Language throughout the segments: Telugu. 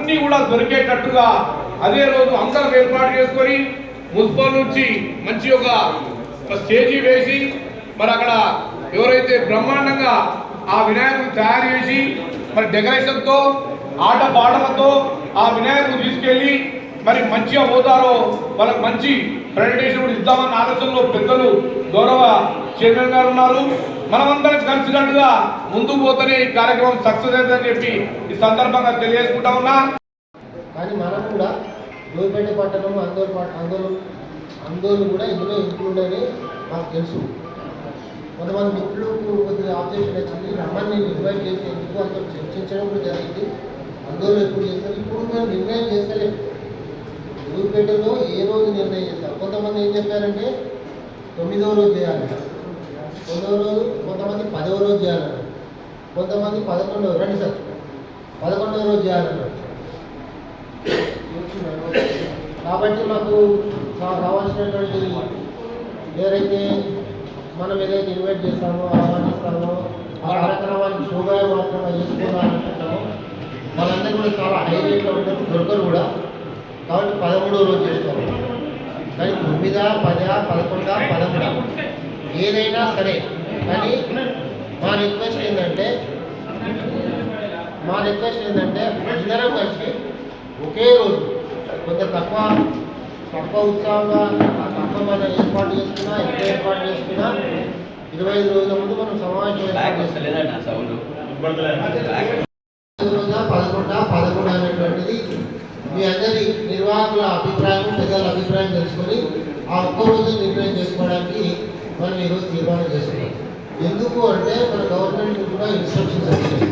అన్నీ కూడా దొరికేటట్టుగా అదే రోజు అందరం ఏర్పాటు చేసుకొని మున్సిపల్ నుంచి మంచి ఒక స్టేజీ వేసి మరి అక్కడ ఎవరైతే బ్రహ్మాండంగా ఆ వినాయకుడు తయారు చేసి మరి డెకరేషన్తో ఆట పాటలతో ఆ వినాయకుడు తీసుకెళ్ళి మరి మంచిగా పోతారో వాళ్ళకి మంచి ప్రెజెంటేషన్ కూడా ఇద్దామన్న ఆలోచనలో పెద్దలు గౌరవ చైర్మన్ గారు ఉన్నారు. మనమందరం కలిసినట్టుగా ముందుకు పోతేనే ఈ కార్యక్రమం సక్సెస్ అవుతుందని చెప్పి ఈ సందర్భంగా తెలియజేసుకుంటా ఉన్నా. కానీ మనం కూడా జోగిపేట పట్టణం అందరూ కూడా ఇందులో ఇంక్లూడ్ అని మాకు తెలుసు. కొంతమంది మిత్రులకు కొద్దిగా ఆబ్జెక్షన్ వచ్చింది, రమ్మని ఇన్వైట్ చేసి ఎందుకు అంత చర్చించడం కూడా జరిగింది. అందరూ ఎప్పుడు చేస్తారు, ఇప్పుడు మేము నిర్ణయం చేస్తలేము. జోగిపేటలో ఏ రోజు నిర్ణయం చేస్తారు. కొంతమంది ఏం చెప్పారంటే 9వ రోజు చేయాలి, 9వ రోజు, కొంతమంది 10వ రోజు చేయాలన్నారు, కొంతమంది 11వ, రండి సార్, 11వ రోజు చేయాలన్నారు. కాబట్టి మాకు కావాల్సినటువంటి ఏదైతే మనం ఏదైతే ఇన్వైట్ చేస్తామో ఆహ్వానిస్తామో ఆ కార్యక్రమానికి శోభాయమాత్రంగా చేసుకోవాలనుకుంటామో వాళ్ళందరూ కూడా చాలా హై రేట్లో ఉంటారు, దొరకరు కూడా. కాబట్టి 13వ రోజు చేసుకోవాలి. కానీ 9, 10, 11, 13 ఏదైనా సరే. కానీ మా రిక్వెస్ట్ ఏంటంటే అందరం కలిసి ఒకే రోజు కొంచెం తక్కువ ఉత్సాహంగా తక్కువ మనం ఏర్పాటు చేసుకున్నా, ఎక్కువ ఏర్పాటు చేసుకున్నా 25 రోజుల ముందు మనం సమావేశం ఏర్పాటు చేసుకున్నాం. 11 అనేటువంటిది మీ అందరి నిర్వాహకుల అభిప్రాయం, పెద్దల అభిప్రాయం తెలుసుకొని ఆ ఒక్క రోజు నిర్ణయం చేసుకోవడానికి మనం ఈరోజు తీర్మానం చేసుకున్నాం. ఎందుకు అంటే మన గవర్నమెంట్ కూడా ఇన్స్ట్రక్షన్స్ వచ్చినాయి.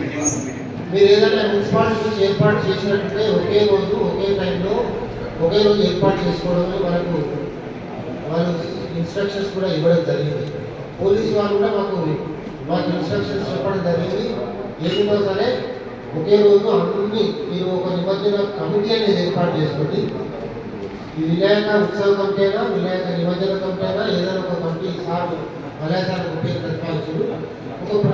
మీరు ఏదైనా మున్సిపాలిటీ నుంచి ఏర్పాటు చేసినట్టుంటే ఒకే రోజు ఒకే టైంలో ఒకే రోజు ఏర్పాటు చేసుకోవడమే మనకు వాళ్ళు ఇన్స్ట్రక్షన్స్ కూడా ఇవ్వడం జరిగింది. పోలీసు వాళ్ళు కూడా మాకు ఇన్స్ట్రక్షన్స్ చెప్పడం జరిగింది. ఏదైనా సరే ఒకే రోజు అన్ని మీరు ఒక నిమజ్జన కమిటీ అనేది ఏర్పాటు చేసుకోండి. ఈ వినాయక ఉత్సవ కమిటీ అయినా, వినాయక నిమజ్జన కమిటీ అయినా, ఏదైనా ఒక కమిటీ సార్ మలయాసాలకు ఉపయోగించారు. ఒక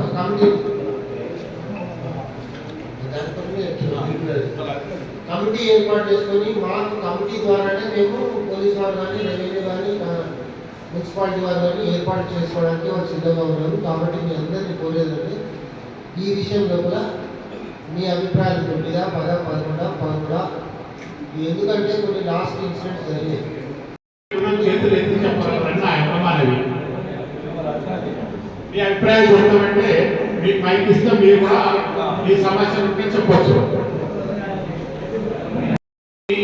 కమిటీ ఏర్పాటు చేసుకొని మాకు కమిటీ ద్వారానే మేము పోలీసు వారు కానీ, రెవెన్యూ కానీ, మున్సిపాలిటీ వారు కానీ ఏర్పాటు చేసుకోవడానికి వాళ్ళు సిద్ధంగా ఉన్నారు. కాబట్టి మీ అందరినీ కోరేదండి, ఈ విషయం లోపల మీ అభిప్రాయాలు 9, 10, 11, 13 ఎందుకంటే కొన్ని లాస్ట్ ఇన్సిడెంట్స్ జరిగాయి. చేతులు ఎందుకు చెప్పాలన్నా అభిమానవి మీ అభిప్రాయం చెప్తామంటే మీకు మైక్ ఇస్తే మీరు కూడా మీ సమస్యలు ఉంటే చెప్పవచ్చు. ఈ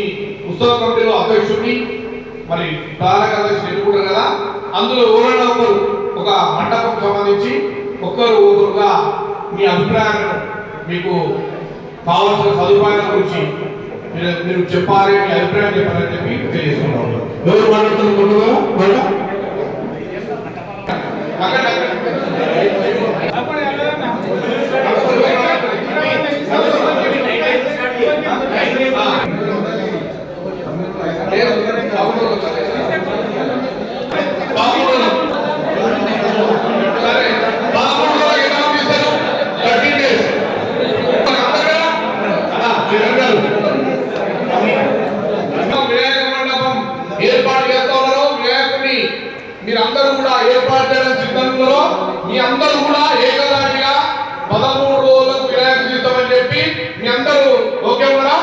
ఉత్సవ కమిటీలో అధ్యక్షుడిని మరి ప్రధాన కార్యదర్శి ఎన్నుకుంటారు కదా, అందులో ఎవరైనా ఒక మండపం సంబంధించి ఒకరుగా మీ అభిప్రాయాలను, మీకు కావాల్సిన సదుపాయాల గురించి మీరు చెప్పాలి, మీ అభిప్రాయం చెప్పాలని చెప్పి తెలియజేస్తున్నాం. ఎవరు మాట్లాడుతున్నారు? ఏర్పాటు చేస్తా ఉన్నారు. వినాయకుడిని మీరందరూ కూడా ఏర్పాటు చేయడం సిద్ధంలో మీ అందరూ కూడా ఏకదాటిగా 13 రోజులకు వినాయకుడు తీస్తామని చెప్పి మీ అందరూ ఓకే ఉన్నారా?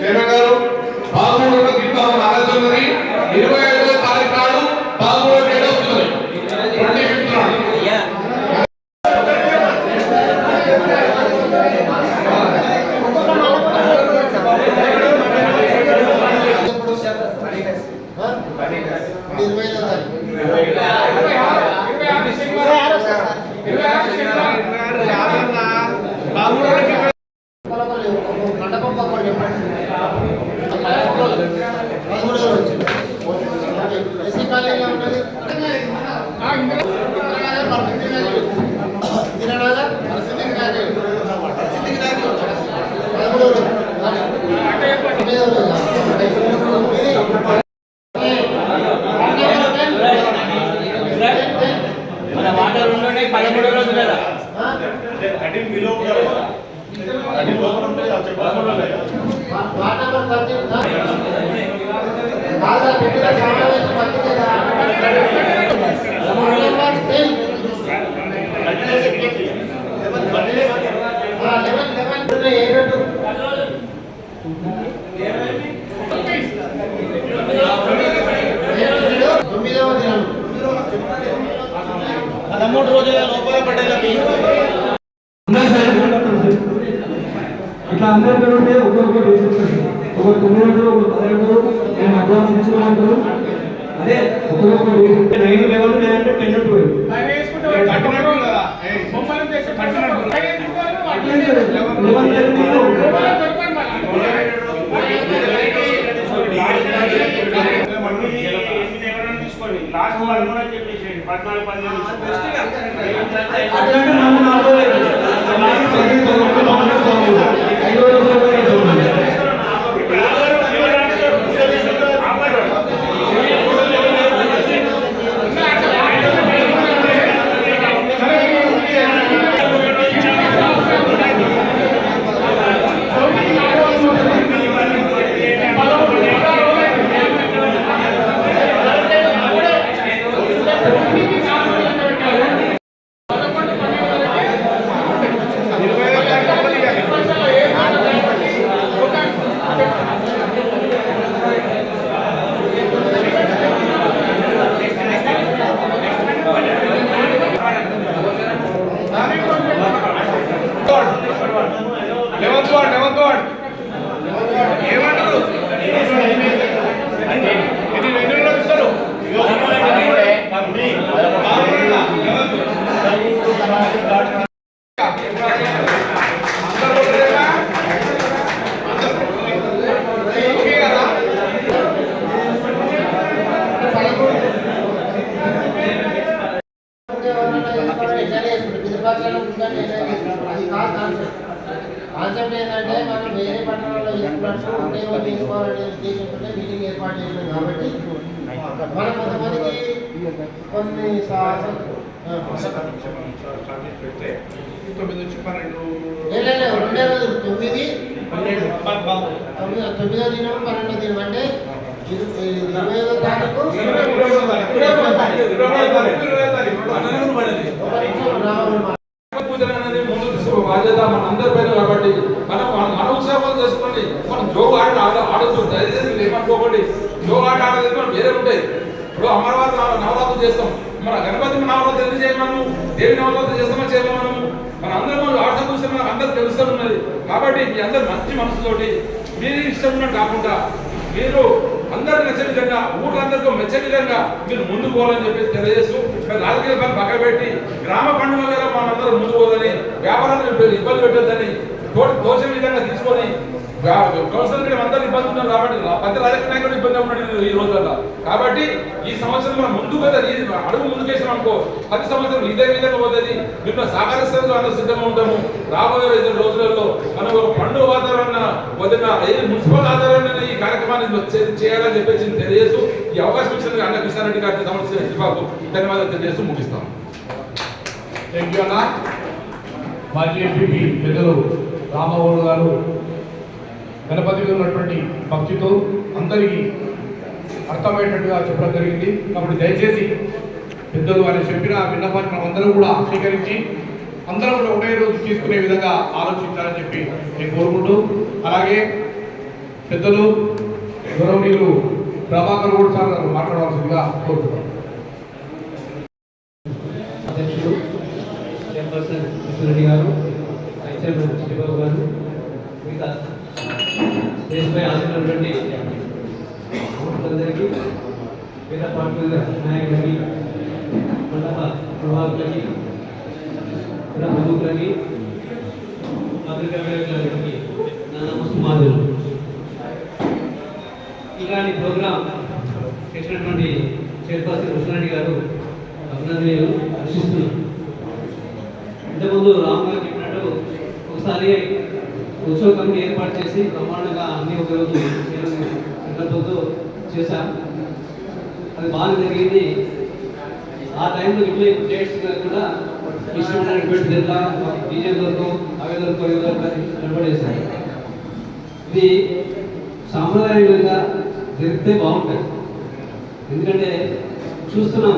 చైర్మన్ గారు 13 రోజులకు తీస్తామని ఆలోచనది 25వ తారీఖు నాడు 13వ తేదీ వస్తుంది. 25th నాడు మండపం పక్కన చెప్పండి. ఎస్సీ కాలేజీలో ఉంటుంది మన వాటర్ ఉండే 13 రోజులు కదా. వార్డ్ నెంబర్ 13 కాదా పెట్టిన సమావేశం పత్రిక నెంబర్ 11 ఏడు తొమ్మిదవ దినం 13 రోజుల లోపల పడ్డది. ఇట్లా అందరి పేరు ఉంటే ఒక్కొక్కటి వేసేస్తారు. ఒక 9 రోజులు, ఒక 12 రోజులు నేను అడ్వాన్స్ ఇచ్చుకోమంటారు. అదే ఒక్కొక్కటి 9, 11 లేదంటే 10 12 ఏమంటారు? ఇది 2 రోజులు ఇస్తారు. ఓకే కదా? కాన్సెప్ట్ ఏంటంటే మనం వేరే పట్టణాల్లో తీసుకున్నట్టు ఒకేమో తీసుకోవాలనే ఉద్దేశంతో మీటింగ్ ఏర్పాటు చేసినాం కాబట్టి మనం కొంతమందికి కొన్ని రెండే రోజులు 9వ దినం 12వ దినం అంటే 20వ తారీఖు బాధ్యత మన అందరి పైన కాబట్టి మనం మన ఉత్సాహం చేసుకోండి. మనం జోగు ఆడొద్దు, దయచేసి ఏమనుకోకండి. జోగు ఆడేది మనం వేరే ఉంటాయి. ఇప్పుడు అమరవారి నవరాత్రులు చేస్తాం, మన గణపతి నవరాత్రులు ఎందుకు చేయం? మనము దేవి నవరాత్రులు చేస్తామో చేయమో మనము మన అందరం ఆడతా చూస్తే మనకు అందరికి తెలుస్తూ ఉన్నది. కాబట్టి మీ అందరు మంచి మనసుతోటి మీరు ఇష్టం ఉన్నట్టు కాకుండా మీరు అందరు నచ్చే విధంగా, ఊళ్ళందరికీ మెచ్చే విధంగా మీరు ముందుకు పోవాలని చెప్పి తెలియజేస్తూ, రాజకీయ పని పక్క పెట్టి గ్రామ పండుగ మీద మనందరం ముందుకు పోదని, వ్యాపారాన్ని ఇబ్బంది పెట్టొద్దని తోచే విధంగా తీసుకొని కౌన్సిలర్ అందరూ ఇబ్బంది ఉన్నారు కాబట్టి ప్రతి రాజకీయ నాయకుడు ఇబ్బంది ఉన్నాడు ఈ రోజుల్లో. కాబట్టి ఈ సంవత్సరం మనం ముందు కదా అడుగు ముందుకేసాం అనుకో, ప్రతి సంవత్సరం ఇదే విధంగా పోతుంది. మేము సహకరిస్తాము, అందరూ సిద్ధంగా ఉంటాము. రాబోయే రోజులలో మనం ఒక పండుగ వాతావరణం వదిలిన మున్సిపల్ ఆధారంగా ఈ కార్యక్రమాన్ని చేయాలని చెప్పేసి తెలియజేస్తూ ఈ అవకాశం ఇచ్చిన అన్న కృష్ణారెడ్డి గారికి సంబంధించిన శిల్పాకు ధన్యవాదాలు తెలియజేస్తూ ముగిస్తాం. థ్యాంక్ యూ అన్న. మాజీ ఎంపీ పెద్దలు రామగౌడ్ గారు గణపతి మీద ఉన్నటువంటి భక్తితో అందరికీ అర్థమయ్యేటట్టుగా చెప్పడం జరిగింది. కాబట్టి దయచేసి పెద్దలు వారు చెప్పిన విన్నపాన్ని మనం అందరం కూడా స్వీకరించి అందరం కూడా ఒకటే రోజు తీసుకునే విధంగా ఆలోచించాలని చెప్పి నేను కోరుకుంటూ, అలాగే పెద్దలు గౌరవనీయులు ప్రభాకర్ గౌడ్ సార్ గారు మాట్లాడవలసిందిగా కోరుకుంటాం. అధ్యక్షుడు చైర్పర్సన్ కృష్ణారెడ్డి గారు, వైస్ చైర్మన్ చిట్టిబాబు గారు, మిగతా స్టేజ్పై ఆశించినటువంటి అందరికీ, పేద పార్టీ నాయకులకి, మండప నిర్వాహకులకి, ప్రముఖులకి, పత్రికా విలేకరులకి నా నమస్కారాలు. ఇలాంటి ప్రోగ్రాం చేసినటువంటి చైర్పర్సన్ కృష్ణారెడ్డి గారు అభినందనీయులు, హర్షిస్తున్నాను. ఇంతకుముందు రామ్ గారు చెప్పినట్టు ఒకసారి ఉత్సవ కమిటీ ఏర్పాటు చేసి బ్రహ్మాండంగా అన్ని ఒక రోజు సంకల్పంతో చేశాం. అది బాగా జరిగింది. ఆ టైంలో ఇట్లా డేట్స్ కూడా ఇష్టమైనటువంటి జిల్లా డీజే దొరకు అవే దొరకు నిలబడేశారు. ఇది సాంప్రదాయంగా జరిగితే బాగుంటుంది. ఎందుకంటే చూస్తున్నాం,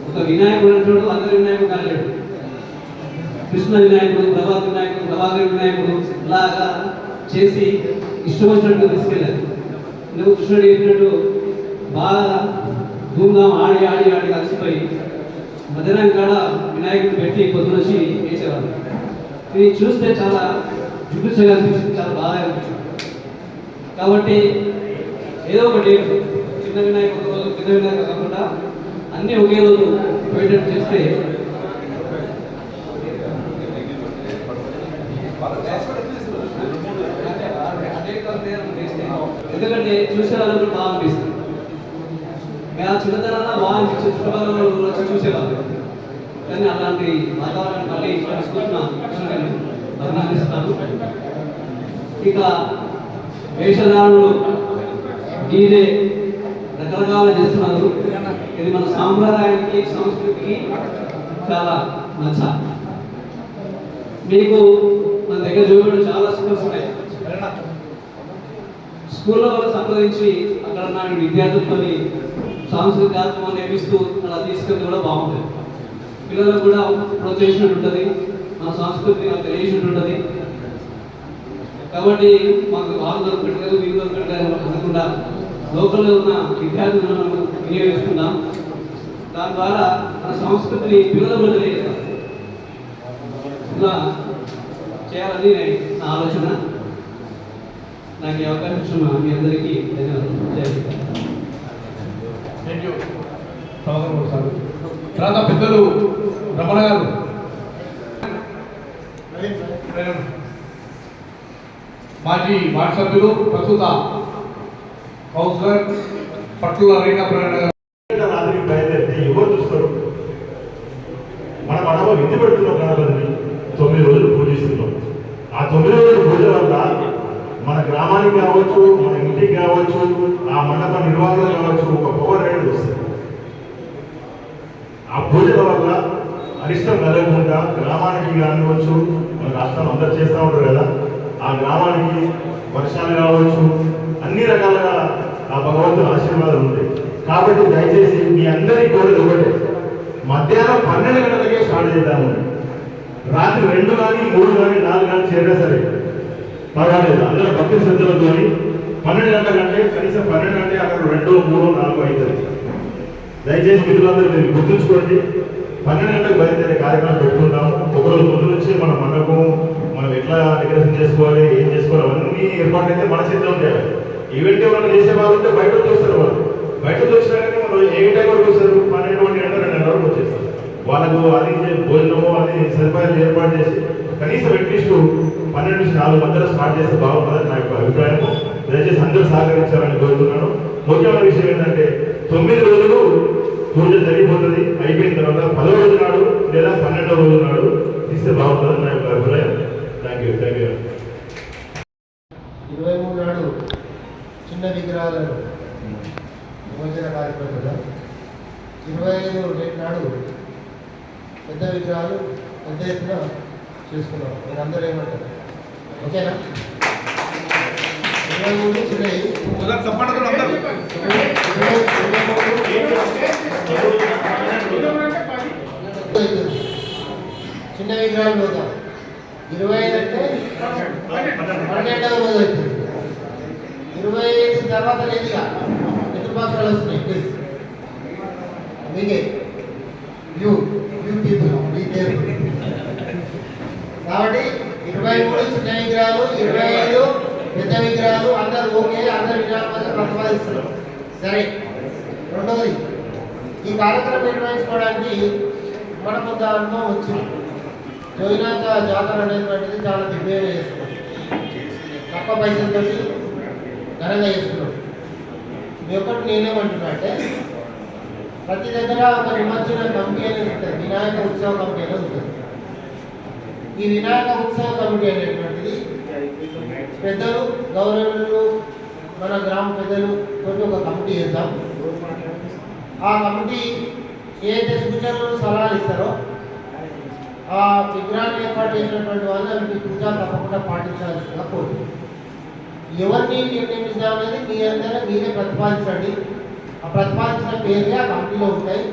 ఒక వినాయకుడు అంటాడు, అందరి వినాయకుడు కాలేడు. కృష్ణ వినాయకుడు, ప్రభాకర్ వినాయకుడు లాగా చేసి ఇష్టం వచ్చినట్టు తీసుకెళ్ళారు. నువ్వు కృష్ణుడు చెప్పినట్టు బాగా ధూమ్ధాం ఆడి కలిసిపోయి మధ్యాహ్నం కాడ వినాయకుడు పెట్టి పొద్దున వచ్చి వేసేవాళ్ళు. ఇది చూస్తే చాలా చూపించగా అనిపించింది, చాలా బాగా అనిపించింది. కాబట్టి ఏదో ఒక డేట్, చిన్న వినాయక ఒక రోజు, పెద్ద వినాయక కాకుండా అన్నీ ఒకే రోజు పోయేటట్టు చేస్తే ఎందుకంటే చూసే వాళ్ళకు బాగా అనిపిస్తుంది. మేము చిన్నతనంలో బాగా అనిపించింది, చుట్టుపక్కల వచ్చి చూసేవాళ్ళు. కానీ అలాంటి వాతావరణం మళ్ళీ తీసుకొచ్చిన అభినందిస్తాను. ఇక వేషధారులు డీజే రకరకాల చేస్తున్నారు. ఇది మన సాంప్రదాయానికి, సంస్కృతికి చాలా నచ్చ. మీకు మన దగ్గర చూడడం చాలా స్కూల్స్ ఉన్నాయి. స్కూల్లో వాళ్ళు సంప్రదించి అక్కడ నా విద్యార్థులతో సాంస్కృతిక కార్యక్రమాలు నేర్పిస్తూ అలా తీసుకెళ్తే కూడా బాగుంటుంది. పిల్లలకు కూడా ప్రోత్సహించినట్టు ఉంటుంది, మన సంస్కృతిని నాకు తెలియజేసినట్టు ఉంటుంది. కాబట్టి మాకు వాళ్ళు దొరకట్లేదు, వీళ్ళు దొరకట్లేదు అనకుండా లోకల్లో ఉన్న విద్యార్థులను మనం వినియోగిస్తున్నాం. దాని ద్వారా మన సంస్కృతిని పిల్లలకు తెలియజేస్తాం. ఇలా చేయాలని నా ఆలోచన. నాకు ఈ అవకాశం ఇచ్చిన మీ అందరికీ ధన్యవాదాలు. Thank you Prabhakar sir. తర్వాత పెద్దలు రమణ గారు. మాజీ వార్డు సభ్యులు, ప్రస్తుత కౌన్సిలర్ పట్ల రేఖా ప్రయాణ గారు. రాత్రికి బయలుదేరితే ఎవరు చూస్తారు? మనం మనమ విధి పెడుతున్నాం గణపతిని, 9 రోజులు పూజిస్తున్నాం. ఆ 9 రోజుల పూజ వల్ల మన గ్రామానికి కావచ్చు, మన ఇంటికి కావచ్చు, ఆ మండప నిర్వాహకులు కావచ్చు, ఒక పవర్ రైడ్ వస్తుంది. ఆ పూజల వల్ల అరిష్టం కలగకుండా గ్రామానికి కానివచ్చు, మన రాష్ట్రం అందరు చేస్తూ ఉంటారు కదా, ఆ గ్రామానికి వర్షాలు కావచ్చు, అన్ని రకాలుగా ఆ భగవంతుని ఆశీర్వాదాలు ఉంటాయి. కాబట్టి దయచేసి మీ అందరికీ కోరేది ఒకటే, మధ్యాహ్నం 12 గంటలకే స్టార్ట్ చేద్దాము. రాత్రి 2 కానీ 3 కానీ 4 కానీ చేరినా సరే పర్వాలేదు. అందరూ భక్తి శ్రద్ధలతో 12 గంటల కంటే కనీసం 12 అంటే అక్కడ 2, 3, 4 అవుతుంది. దయచేసి మిత్రులందరూ మీరు గుర్తుంచుకోండి. 12 గంటలకు బయలుదేరే కార్యక్రమం పెట్టుకుంటాము. ఒకరోజు ముందు నుంచి మన మండపం, మనం ఎట్లా డెకరేషన్ చేసుకోవాలి, ఏం చేసుకోవాలి, అవన్నీ ఏర్పాట్లు అయితే మన చేతిలో ఉంటాయి. ఈవెంట్ ఏమైనా చేసే వాళ్ళు ఉంటే బయట చూస్తారు. వాళ్ళు బయట వచ్చినాకనే మనం ఏ టైం వరకు వస్తారు? 12 గంటల 2 గంటల వరకు వచ్చేస్తారు. వాళ్ళకు అది భోజనము అది సదుపాయాలు ఏర్పాటు చేసి కనీసం అట్లీస్ట్ 12 నుంచి 4 మధ్యలో స్టార్ట్ చేస్తే బాగుంటుందని నా యొక్క అభిప్రాయం. దయచేసి అందరూ సహకరించాలని కోరుతున్నాను. ముఖ్యమైన విషయం ఏంటంటే 9 రోజులు పూజ జరిగిపోతుంది. అయిపోయిన తర్వాత 10వ రోజు నాడు లేదా 12వ రోజు నాడు ఇస్తే బాగుంటుందని నా యొక్క అభిప్రాయం. Thank you. 23 నాడు చిన్న విగ్రహాలను నిమజ్జన కార్యక్రమం కదా. 25 డేట్ నాడు పెద్ద విగ్రహాలు పెద్ద ఎత్తున చేసుకున్నాం. మీరు అందరూ ఏమంటారు? ఓకేనా? 23 చిన్నవి, చిన్న విగ్రహాలు పోతాం. 25 అంటే 12వ రోజు అవుతుంది. 25 తర్వాత లేదుగా పితృపక్షాలు వస్తున్నాయి. మీకే యూ పీపుల్ మీ పేరు కాబట్టి 23 చిన్న విగ్రహాలు, 25 పెద్ద విగ్రహాలు. అందరూ ఓకే, అందరు విగ్రహాలు ప్రతిపాదిస్తున్నారు. సరే, రెండవది ఈ కార్యక్రమం నిర్వహించుకోవడానికి మన కొంత అనుభవం వచ్చింది. జోయినాథ జాతర అనేటువంటిది చాలా దివ్యంగా చేసుకున్నాం. తక్కువ పైసలతో ఘనంగా చేసుకున్నాం. మీ ఒక్కటి నేనేమంటున్నా అంటే ప్రతి దగ్గర ఒక నిమజ్జన కమిటీ అనేది ఉంటుంది, వినాయక ఉత్సవ కమిటీ అనేది ఉంటుంది. ఈ వినాయక ఉత్సవ కమిటీ అనేటువంటిది పెద్దలు, గౌరవులు, మన గ్రామ పెద్దలు తోటి ఒక కమిటీ చేద్దాం. ఆ కమిటీ ఏదైతే సూచనలు సలహాలు ఇస్తారో ఆ విగ్రహాన్ని ఏర్పాటు చేసినటువంటి వాళ్ళు వీటి పూజ తప్పకుండా పాటించాల్సిందిగా కోరుతుంది. ఎవరిని నియమించడం అనేది మీ అందరూ మీరే ప్రతిపాదించండి. ఆ ప్రతిపాదించిన పేర్లే ఆ కమిటీలో ఉంటాయి.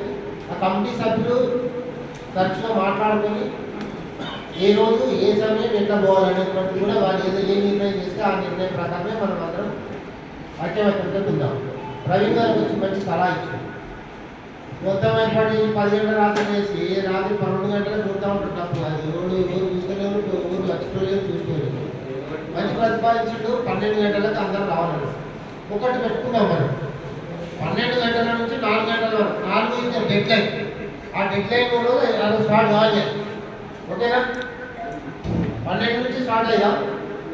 ఆ కమిటీ సభ్యులు తరచుగా మాట్లాడుకొని ఏ రోజు ఏ సమయం ఎట్లా పోవాలనేటువంటి కూడా వాళ్ళు ఏదో ఏ నిర్ణయం చేస్తే ఆ నిర్ణయం ప్రకారమే మనం అందరం ఐక్యమత్యంతో ఉందాం. ప్రవీణ్ గారు వచ్చి మంచి సలహా ఇచ్చారు. మొత్తం ఏర్పడి 10 గంటల రాత్రి చేసి రాత్రి 12 గంటలకు చూస్తూ ఉంటారు. తప్పు అది ఊరు చూస్తలేరు, ఊరు లక్షలేరు చూసుకోలేదు. మంచి ప్రతిపాదించుడు 12 గంటలకు అందరం రావాలి. ఒకటి పెట్టుకున్నాం మనం 12 గంటల నుంచి 4 గంటల వరకు 4 ఇద్దరు డెడ్ లైన్. ఆ డెడ్ లైన్ కూడా అది స్టార్ట్ కావాలి. ఓకేనా? 12 నుంచి స్టార్ట్ అయ్యాం.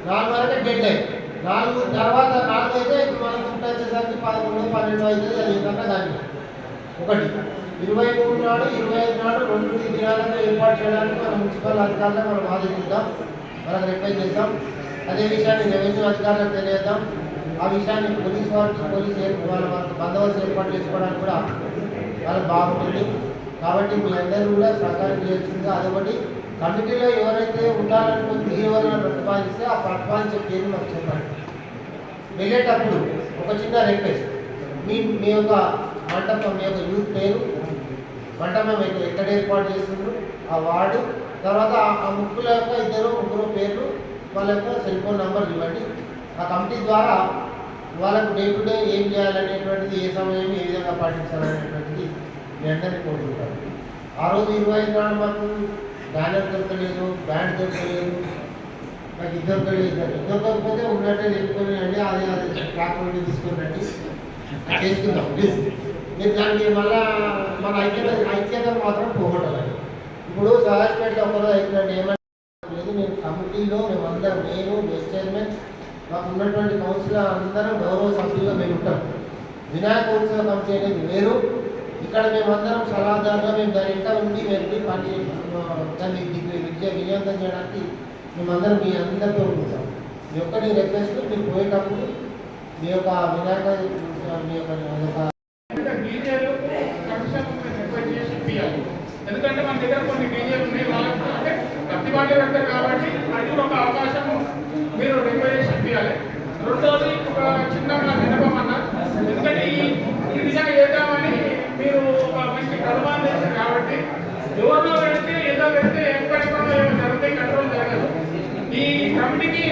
4 వరకు డెడ్ లైన్. 4 తర్వాత 4 అయితే ఇప్పుడు మనం చుట్టూ వచ్చేసరికి 11, 12 అవుతుంది. అది ఇంకంతా దాన్ని ఒకటి 23 నాడు 25 నాడు 2 దినాలను ఏర్పాటు చేయడానికి మన మున్సిపల్ అధికారులను మనం ఆదేశిద్దాం, మనకు రిక్వెస్ట్ చేద్దాం. అదే విషయాన్ని రెవెన్యూ అధికారులకు తెలియజేద్దాం. ఆ విషయాన్ని పోలీస్ వాళ్ళ బందోబస్తు ఏర్పాటు చేసుకోవడానికి కూడా వాళ్ళకి బాగుంటుంది. కాబట్టి మీ అందరూ కూడా సహకారం చేయాల్సిందిగా అదొకటి. కమిటీలో ఎవరైతే ఉండాలనుకుంటే మీరు ఎవరైనా ప్రతిపాదిస్తే ఆ ప్రతిపాదించే పేరు మాకు చెప్పండి. వెళ్ళేటప్పుడు ఒక చిన్న రిక్వెస్ట్, మీ యొక్క మండపం, మీ యొక్క యూత్ పేరు, మండపం ఎక్కడ ఏర్పాటు చేస్తున్నారు, ఆ వార్డు, తర్వాత ఆ ముగ్గుల యొక్క 2-3 పేర్లు, వాళ్ళ యొక్క సెల్ ఫోన్ నెంబర్లు ఇవ్వండి. ఆ కమిటీ ద్వారా వాళ్ళకు డే టు డే ఏం చేయాలనేటువంటిది, ఏ సమయం ఏ విధంగా పాటించాలనేటువంటిది మీ అందరినీ కోరుకుంటారు. ఆ రోజు 25 నాడు మాకు బ్యానర్ దొరకలేదు, బ్యాండ్ దొరకలేదు, నాకు ఇద్దరు దొరకకపోతే ఉన్నట్టే నిలుపుకొని అండి అదే ట్రాక్ నుండి తీసుకుని చేసుకుందాం ప్లీజ్. మీరు దానికి మళ్ళా మన ఐక్యతను మాత్రం పోగొట్టాలి. ఇప్పుడు సహాజ్పేటలో ఒకరోజు అయిపోయింది ఏమంటే లేదు, నేను కమిటీలో మేమందరం, నేను వైస్ చైర్మన్, మాకు ఉన్నటువంటి కౌన్సిలర్ అందరం గౌరవ సభ్యులుగా మేము ఉంటాం. వినాయక ఉత్సవ కమిటీ అనేది వేరు. ఇక్కడ మేమందరం సలహాదారుగా మేము దాని ఇంట ఉండి వెళ్ళి పని దాన్ని విజయవంతం చేయడానికి మేమందరం మీ అందరితో ఉంటాం. మీ ఒక్కటి రిక్వెస్ట్, మీరు పోయేటప్పుడు మీ యొక్క వినాయక మీ యొక్క ఎందుకంటే మన దగ్గర కొన్ని డీజేలు ఉన్నాయి, వాళ్ళకి అంటే ప్రతి వాళ్ళు పెడతారు కాబట్టి అది ఒక అవకాశము మీరు రిక్వెస్ట్ చేయాలి. రెండోది ఒక చిన్న వినపం అన్న, ఎందుకంటే ఈ విధంగా చేద్దామని మీరు ఒక మంచి కలవాలు చేశారు కాబట్టి ఎవరిలో పెడితే ఏదో పెడితే ఎక్కడెక్కడో జరుగుతాయి, కంట్రోల్ జరగదు. ఈ కమిటీకి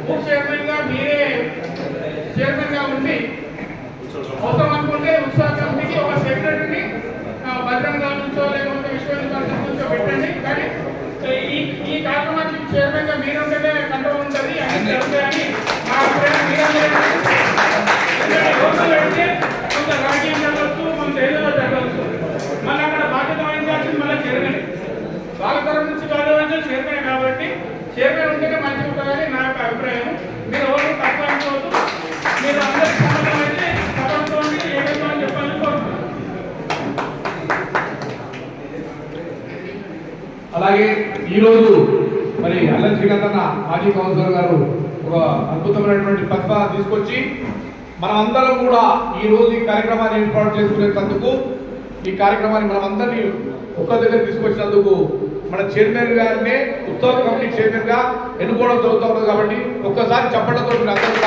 బూత్ చైర్మన్గా మీరే చైర్మన్గా ఉండి అవసరం అనుకుంటే ఉత్సవ కమిటీకి ఒక సెక్రటరీని భద్రంగా నుంచో లేకపోతే విశ్వవిద్యాలయం నుంచో పెట్టండి. కానీ ఈ కార్యక్రమానికి చైర్మన్గా మీరుంటేనే కంట్రోల్ ఉంటుంది, అన్ని జరుగుతాయని మా అభిప్రాయం. మీరందరూ పెడితే కొంత రాజకీయం జరగవచ్చు, కొంత ఏదో జరగవచ్చు. మళ్ళీ అక్కడ బాధ్యత వహించాల్సింది మళ్ళీ చైర్మన్, బాలతరం నుంచి బాధ్యత వహించాలి చైర్మన్. కాబట్టి చైర్మన్ ఉంటేనే మంచిగా ఉంటుందని నా యొక్క అభిప్రాయం. మీరు ఎవరు తక్కువ అనుకోవద్దు, మీరు అందరికీ సమాధానం అయితే సభతో ఏమేమో అని చెప్పాలని కోరుతున్నాను. అలాగే ఈరోజు మరి అల్లరి శ్రీకాంతన్న మాజీ కౌన్సిలర్ గారు ఒక అద్భుతమైనటువంటి ప్రతిపాదన తీసుకొచ్చి మనం అందరం కూడా ఈ రోజు ఈ కార్యక్రమాన్ని ఏర్పాటు చేసుకునేందుకు, ఈ కార్యక్రమాన్ని మనం అందరినీ ఒక్క దగ్గర తీసుకొచ్చినందుకు మన చైర్మన్ గారినే ఉత్సవ కమిటీ చైర్మన్ గా ఎన్నుకోవడం జరుగుతుంది. కాబట్టి ఒక్కసారి చెప్పడంతో మీరు అందరూ